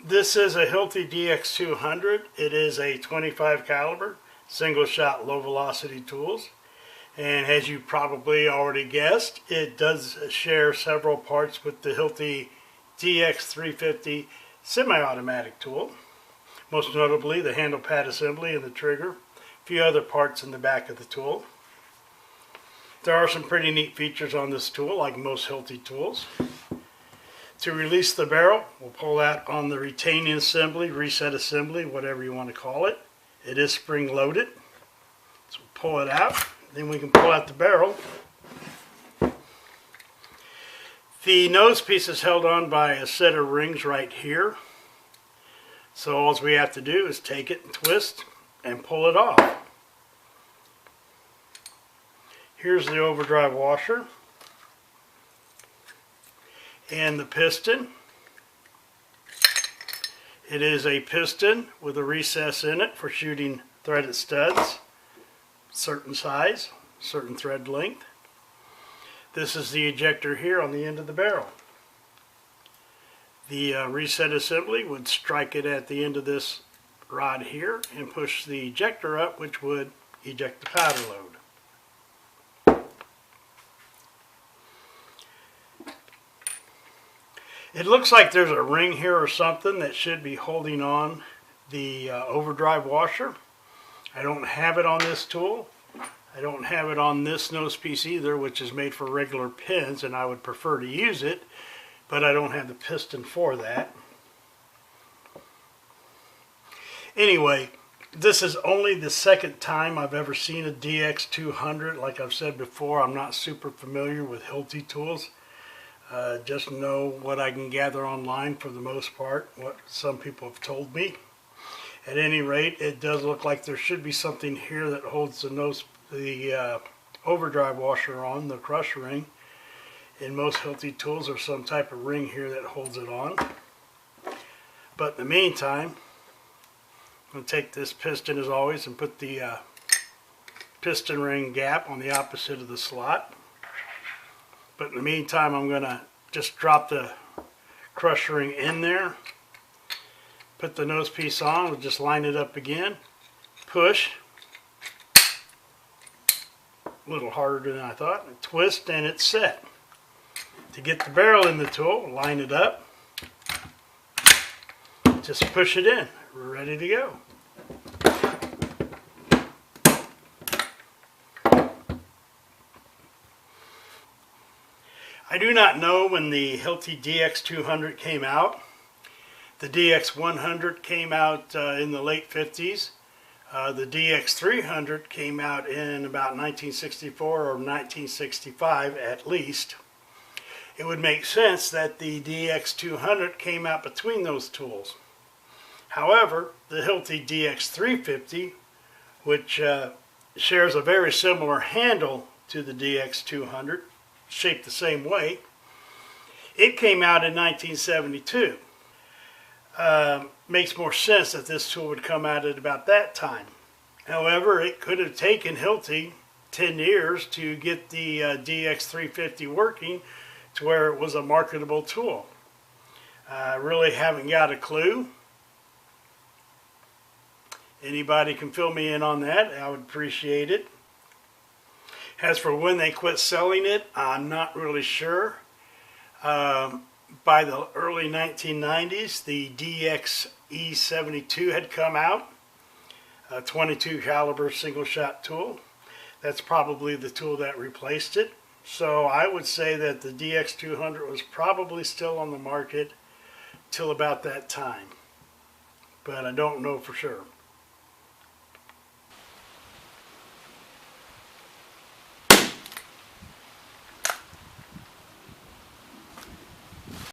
This is a Hilti DX200. It is a 25 caliber single shot low velocity tools. And as you probably already guessed, it does share several parts with the Hilti DX350 semi-automatic tool. Most notably the handle pad assembly and the trigger. A few other parts in the back of the tool. There are some pretty neat features on this tool, like most Hilti tools. To release the barrel, we'll pull that on the retaining assembly, reset assembly, whatever you want to call it. It is spring loaded. So we'll pull it out, then we can pull out the barrel. The nose piece is held on by a set of rings right here. So all we have to do is take it and twist and pull it off. Here's the overdrive washer and the piston. It is a piston with a recess in it for shooting threaded studs, certain size, certain thread length. This is the ejector here on the end of the barrel. The reset assembly would strike it at the end of this rod here and push the ejector up, which would eject the powder load. It looks like there's a ring here or something that should be holding on the overdrive washer. I don't have it on this tool. I don't have it on this nose piece either, which is made for regular pins, and I would prefer to use it, but I don't have the piston for that. Anyway, this is only the second time I've ever seen a DX200. Like I've said before, I'm not super familiar with Hilti tools. Just know what I can gather online for the most part, what some people have told me. At any rate, it does look like there should be something here that holds the overdrive washer on, the crush ring. In most Hilti tools, there's some type of ring here that holds it on. But in the meantime, I'm going to take this piston as always and put the piston ring gap on the opposite of the slot. But in the meantime, I'm going to just drop the crush ring in there, put the nose piece on, we'll just line it up again, push, a little harder than I thought, and twist, and it's set. To get the barrel in the tool, line it up, just push it in, we're ready to go. I do not know when the Hilti DX200 came out. The DX100 came out in the late 50s. The DX300 came out in about 1964 or 1965 at least. It would make sense that the DX200 came out between those tools. However, the Hilti DX350, which shares a very similar handle to the DX200, shaped the same way, it came out in 1972. Makes more sense that this tool would come out at about that time. However, it could have taken Hilti 10 years to get the DX350 working to where it was a marketable tool. I really haven't got a clue. Anybody can fill me in on that, I would appreciate it. As for when they quit selling it, I'm not really sure. By the early 1990s, the DXE72 had come out, a 22 caliber single shot tool. That's probably the tool that replaced it. So I would say that the DX200 was probably still on the market till about that time. But I don't know for sure.